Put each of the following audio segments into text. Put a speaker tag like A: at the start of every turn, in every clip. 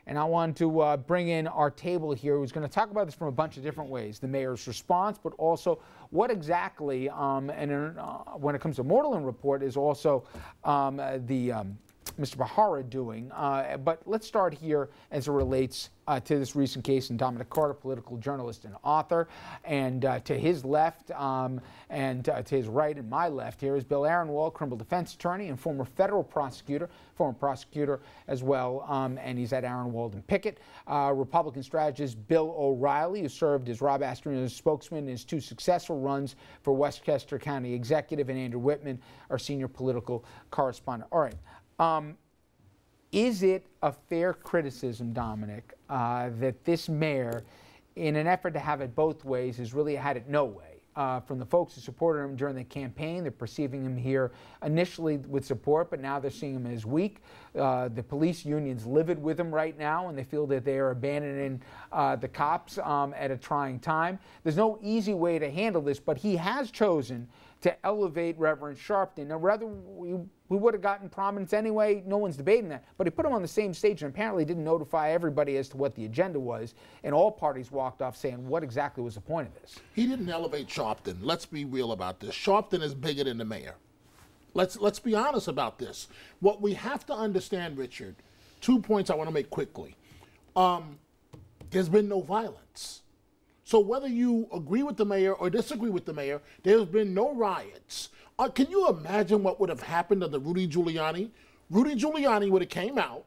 A: And I want to bring in our table here who's going to talk about this from a bunch of different ways. The mayor's response, but also what exactly, when it comes to Mortland report, is also Mr. Bahara doing. But let's start here as it relates to this recent case in Dominic Carter, political journalist and author. And to his left and to his right and my left here is Bill Aaronwald, criminal defense attorney and former federal prosecutor, as well. And he's at Aaronwald and Pickett. Republican strategist Bill O'Reilly, who served as Rob Astorino's spokesman in his 2 successful runs for Westchester County Executive, and Andrew Whitman, our senior political correspondent. All right. Is it a fair criticism, Dominic, that this mayor, in an effort to have it both ways, has really had it no way? From the folks who supported him during the campaign, they're perceiving him here initially with support, but now they're seeing him as weak. The police union's livid with him right now, and they feel that they are abandoning the cops at a trying time. There's no easy way to handle this, but he has chosen to elevate Reverend Sharpton. Now, whether we would have gotten prominence anyway, no one's debating that, but he put him on the same stage and apparently didn't notify everybody as to what the agenda was, and all parties walked off saying, what exactly was the point of this?
B: He didn't elevate Sharpton. Let's be real about this. Sharpton is bigger than the mayor. Let's be honest about this. What we have to understand, Richard, 2 points I want to make quickly. There's been no violence. So whether you agree with the mayor or disagree with the mayor, there's been no riots. Can you imagine what would have happened under Rudy Giuliani? Rudy Giuliani would have came out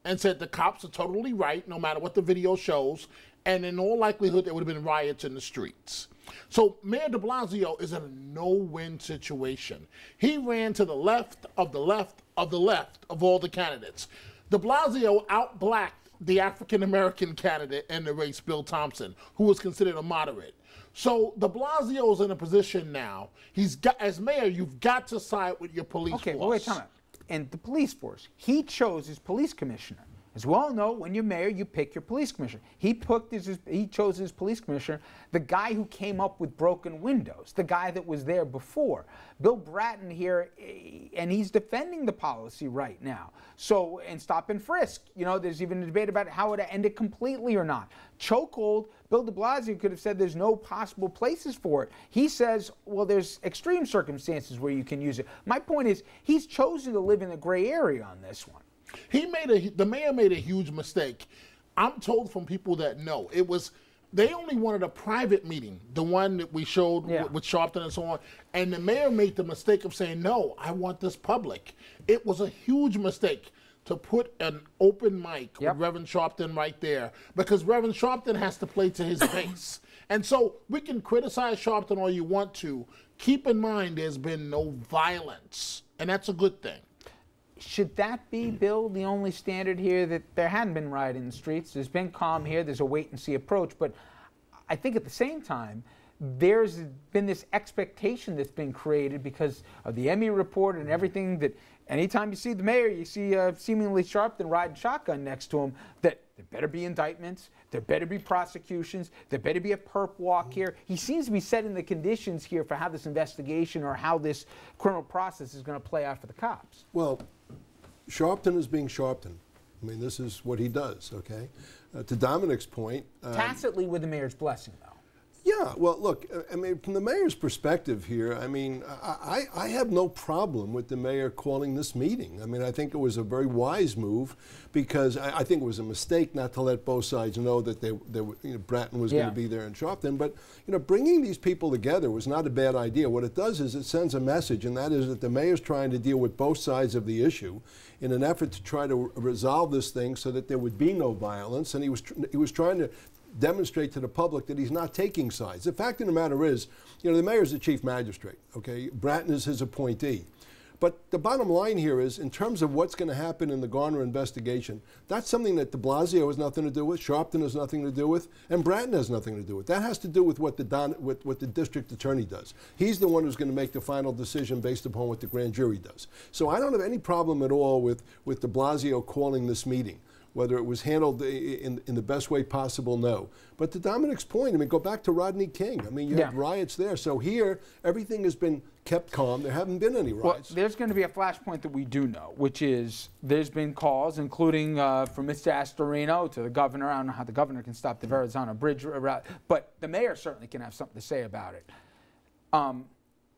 B: and said the cops are totally right, no matter what the video shows, and in all likelihood there would have been riots in the streets. So Mayor de Blasio is in a no-win situation. He ran to the left of the left of the left of all the candidates. De Blasio out-blacked the African-American candidate in the race, Bill Thompson, who was considered a moderate. So de Blasio's in a position now. He's got, as mayor, you've got to side with your police force.
A: Okay, well, wait a minute. And the police force, he chose his police commissioner. As we all know, when you're mayor, you pick your police commissioner. He chose his police commissioner, the guy who came up with broken windows, the guy that was there before. Bill Bratton here, and he's defending the policy right now. So, and stop and frisk. You know, there's even a debate about how to end it completely or not. Chokehold, Bill de Blasio could have said there's no possible places for it. He says, well, there's extreme circumstances where you can use it. My point is, he's chosen to live in the gray area on this one.
B: The mayor made a huge mistake. I'm told from people that know. They only wanted a private meeting, the one that we showed with Sharpton and so on. And the mayor made the mistake of saying, no, I want this public. It was a huge mistake to put an open mic with Reverend Sharpton right there, because Reverend Sharpton has to play to his base. And so we can criticize Sharpton all you want to. Keep in mind there's been no violence, and that's a good thing.
A: Should that be, Bill, the only standard here, that there hadn't been rioting in the streets? There's been calm here. There's a wait-and-see approach. But I think at the same time, there's been this expectation that's been created because of the Emmy report and everything, that anytime you see the mayor, you see seemingly Sharpton riding shotgun next to him, that there better be indictments, there better be prosecutions, there better be a perp walk here. He seems to be setting the conditions here for how this investigation or how this criminal process is going to play out for the cops.
C: Well, Sharpton is being Sharpton. I mean, this is what he does, okay? To Dominic's point...
A: Tacitly with the mayor's blessing, though.
C: Yeah, well, look, I mean, from the mayor's perspective here, I mean, I have no problem with the mayor calling this meeting. I mean, I think it was a very wise move, because I think it was a mistake not to let both sides know that Bratton was going to be there in Sharpton. But, you know, bringing these people together was not a bad idea. What it does is it sends a message, and that is that the mayor's trying to deal with both sides of the issue in an effort to try to resolve this thing so that there would be no violence. And he was trying to demonstrate to the public that he's not taking sides. The fact of the matter is, you know, the mayor's the chief magistrate, okay? Bratton is his appointee. But the bottom line here is, in terms of what's going to happen in the Garner investigation, that's something that de Blasio has nothing to do with, Sharpton has nothing to do with, and Bratton has nothing to do with. That has to do with what the district attorney does. He's the one who's going to make the final decision based upon what the grand jury does. So I don't have any problem at all with de Blasio calling this meeting. Whether it was handled in the best way possible, no. But to Dominic's point, I mean, go back to Rodney King. I mean, you had riots there. So here, everything has been kept calm. There haven't been any riots.
A: Well, there's going to be a flashpoint that we do know, which is there's been calls, including from Mr. Astorino to the governor. I don't know how the governor can stop the Verrazano Bridge route, but the mayor certainly can have something to say about it.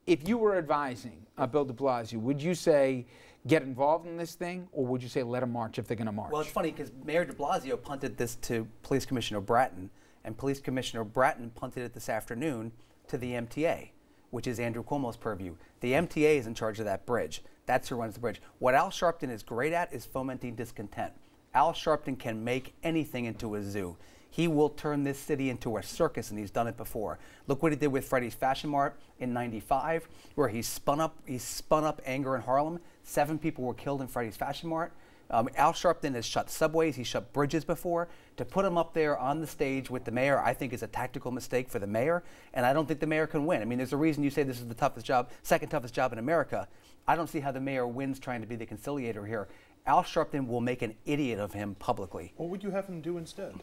A: If you were advising Bill de Blasio, would you say get involved in this thing, or would you say let them march if they're going to march?
D: Well, it's funny because Mayor de Blasio punted this to Police Commissioner Bratton, and Police Commissioner Bratton punted it this afternoon to the MTA, which is Andrew Cuomo's purview. The MTA is in charge of that bridge. That's who runs the bridge. What Al Sharpton is great at is fomenting discontent. Al Sharpton can make anything into a zoo. He will turn this city into a circus, and he's done it before. Look what he did with Freddy's Fashion Mart in '95, where he spun up anger in Harlem. 7 people were killed in Freddy's Fashion Mart. Al Sharpton has shut subways, he's shut bridges before. To put him up there on the stage with the mayor, I think is a tactical mistake for the mayor, and I don't think the mayor can win. I mean, there's a reason you say this is the toughest job, second toughest job in America. I don't see how the mayor wins trying to be the conciliator here. Al Sharpton will make an idiot of him publicly.
E: What would you have him do instead?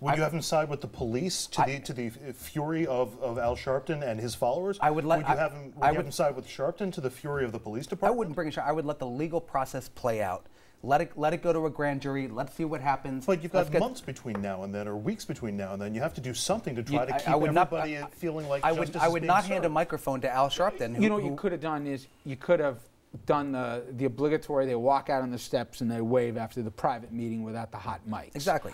E: Would you have him side with the police to the fury of Al Sharpton and his followers? Would you have him side with Sharpton to the fury of the police department?
D: I wouldn't bring in Sharpton. I would let the legal process play out. Let it go to a grand jury. Let's see what happens.
E: But you've got months between now and then, or weeks between now and then. You have to do something to try to keep everybody feeling like justice is being served.
D: I would not hand a microphone to Al Sharpton.
A: You know what you could have done is you could have done the obligatory, they walk out on the steps and they wave after the private meeting without the hot mics.
D: Exactly.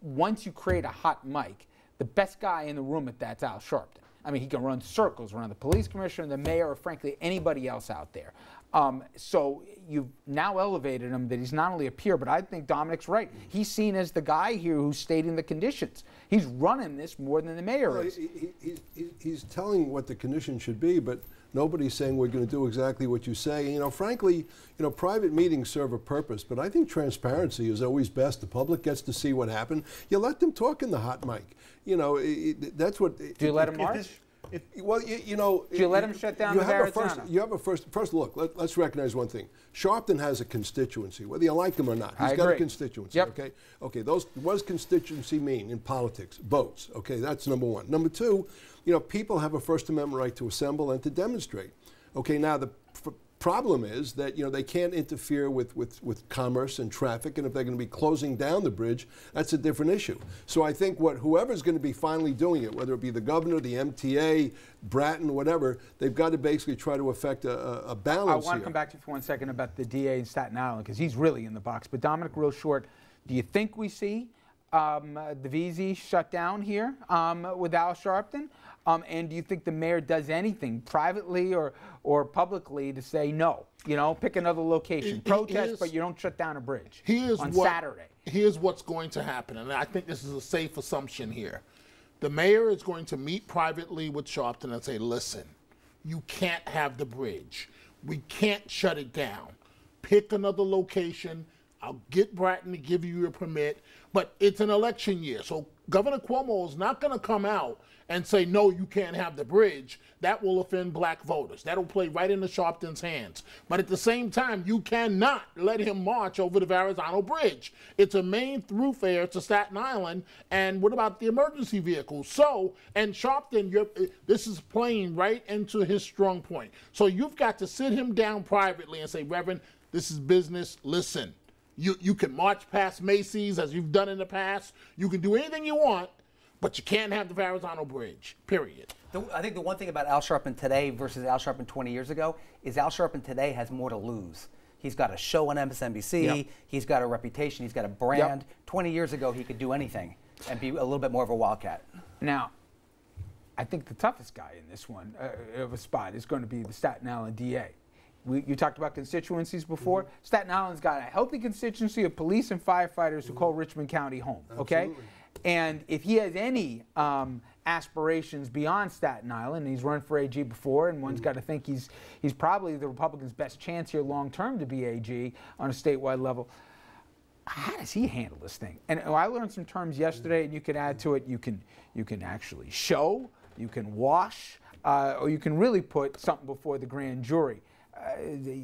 A: Once you create a hot mic, the best guy in the room at that's Al Sharpton. I mean, he can run circles around the police commissioner, the mayor, or frankly, anybody else out there. So you've now elevated him that he's not only a peer, but I think Dominic's right. He's seen as the guy here who's stating the conditions. He's running this more than the mayor is.
C: He's telling what the conditions should be, but nobody's saying we're going to do exactly what you say. You know, frankly, you know, private meetings serve a purpose, but I think transparency is always best. The public gets to see what happened. You let them talk in the hot mic. You know, that's what.
A: Do you let them march?
C: Well, you know,
A: do you let him shut down the Verrazano?
C: You have a first look. Let's recognize one thing. Sharpton has a constituency, whether you like him or not. He's got a constituency.
A: Yep.
C: Okay. Okay. What does constituency mean in politics? Votes. Okay. That's number one. Number two, you know, people have a First Amendment right to assemble and to demonstrate. Okay. Now the problem is that, you know, they can't interfere with commerce and traffic, and if they're going to be closing down the bridge, that's a different issue. So I think whoever's going to be finally doing it, whether it be the governor, the MTA, Bratton, whatever, they've got to basically try to affect a balance.
A: I want to come back to you for 1 second about the DA in Staten Island, because he's really in the box. But Dominic, real short, do you think we see the VZ shut down here with Al Sharpton? And do you think the mayor does anything privately or publicly to say no? You know, pick another location, protest, but you don't shut down a bridge on Saturday.
B: Here's what's going to happen, and I think this is a safe assumption here. The mayor is going to meet privately with Sharpton and say, listen, you can't have the bridge. We can't shut it down. Pick another location. I'll get Bratton to give you your permit, but it's an election year, so Governor Cuomo is not going to come out and say, no, you can't have the bridge. That will offend black voters. That'll play right into Sharpton's hands. But at the same time, you cannot let him march over the Verrazano Bridge. It's a main thoroughfare to Staten Island, and what about the emergency vehicles? So, and Sharpton, this is playing right into his strong point. So you've got to sit him down privately and say, Reverend, this is business, listen. You can march past Macy's as you've done in the past. You can do anything you want, but you can't have the Verrazano Bridge, period.
D: I think the one thing about Al Sharpton today versus Al Sharpton 20 years ago is Al Sharpton today has more to lose. He's got a show on MSNBC. Yep. He's got a reputation. He's got a brand. Yep. 20 years ago, he could do anything and be a little bit more of a wildcat.
A: Now, I think the toughest guy in this one of a spot is going to be the Staten Island DA. You talked about constituencies before. Mm-hmm. Staten Island's got a healthy constituency of police and firefighters who call Richmond County home, okay?
C: Absolutely.
A: And if he has any aspirations beyond Staten Island, and he's run for AG before, and one's got to think he's probably the Republicans' best chance here long-term to be AG on a statewide level, how does he handle this thing? And I learned some terms yesterday, and you can add to it. You can actually show, you can wash, or you can really put something before the grand jury.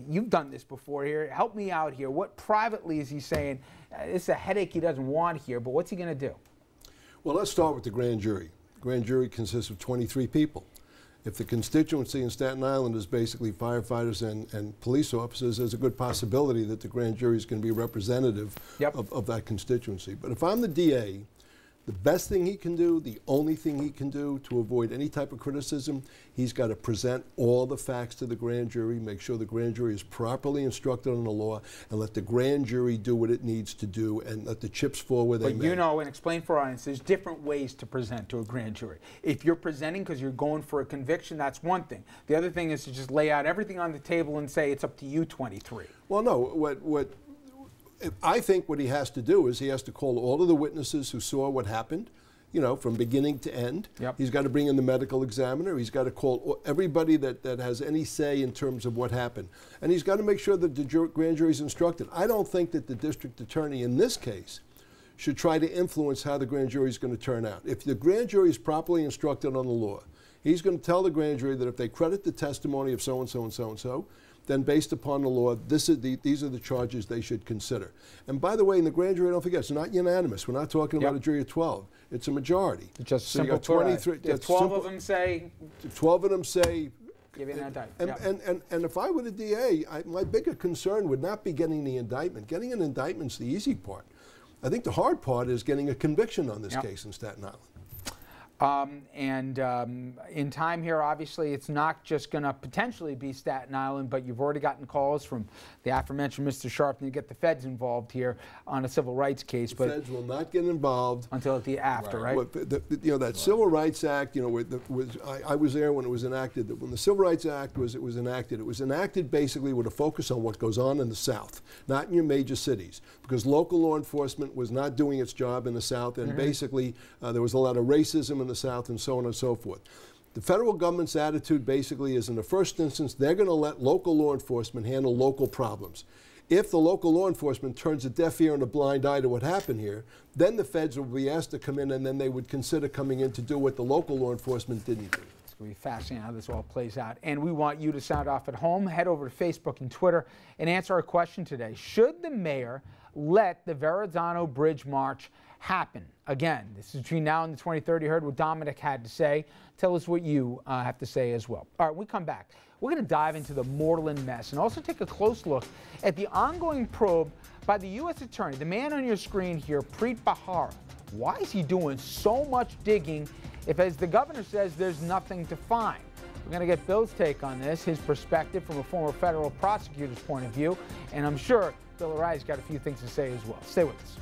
A: you've done this before here. Help me out here. What privately is he saying? It's a headache he doesn't want here, but what's he going to do? Well,
C: let's start with the grand jury. The grand jury consists of 23 people. If the constituency in Staten Island is basically firefighters and police officers, there's a good possibility that the grand jury is going to be representative of that constituency. But if I'm the DA, the best thing he can do, the only thing he can do to avoid any type of criticism, he's got to present all the facts to the grand jury, make sure the grand jury is properly instructed on the law, and let the grand jury do what it needs to do and let the chips fall where they may.
A: But you know, and explain for our audience, there's different ways to present to a grand jury. If you're presenting because you're going for a conviction, that's one thing. The other thing is to just lay out everything on the table and say it's up to you 23.
C: Well, no, I think what he has to do is he has to call all of the witnesses who saw what happened, you know, from beginning to end. He's got to bring in the medical examiner. He's got to call everybody that has any say in terms of what happened. And he's got to make sure that the grand jury is instructed. I don't think that the district attorney in this case should try to influence how the grand jury is going to turn out. If the grand jury is properly instructed on the law, he's going to tell the grand jury that if they credit the testimony of so-and-so and so-and-so, then based upon the law, these are the charges they should consider. And by the way, in the grand jury, don't forget, it's not unanimous. We're not talking about a jury of 12. It's a majority.
A: Just so simple 23. If 12 of them say...
C: 12 of them say...
A: Give you an indictment.
C: And if I were the DA, my bigger concern would not be getting the indictment. Getting an indictment's the easy part. I think the hard part is getting a conviction on this case in Staten Island.
A: In time here, obviously, it's not just going to potentially be Staten Island, but you've already gotten calls from the aforementioned Mr. Sharpton to get the feds involved here on a civil rights case.
C: The feds will not get involved
A: until at the after, right?
C: You know, that Civil Rights Act, you know, I was there when it was enacted. When the Civil Rights Act was enacted, it was enacted basically with a focus on what goes on in the South, not in your major cities, because local law enforcement was not doing its job in the South, and basically there was a lot of racism in the South and so on and so forth. The federal government's attitude basically is, in the first instance, they're going to let local law enforcement handle local problems. If the local law enforcement turns a deaf ear and a blind eye to what happened here, then the feds will be asked to come in, and then they would consider coming in to do what the local law enforcement didn't do.
A: It's going to be fascinating how this all plays out. And we want you to sound off at home. Head over to Facebook and Twitter and answer our question today. Should the mayor let the Verrazano Bridge March happen? Again, this is between now and the 23rd. You heard what Dominic had to say. Tell us what you have to say as well. All right, when we come back, we're going to dive into the Moreland mess and also take a close look at the ongoing probe by the U.S. Attorney, the man on your screen here, Preet Bharara. Why is he doing so much digging if, as the governor says, there's nothing to find? We're going to get Bill's take on this, his perspective from a former federal prosecutor's point of view, and I'm sure Bill O'Reilly's got a few things to say as well. Stay with us.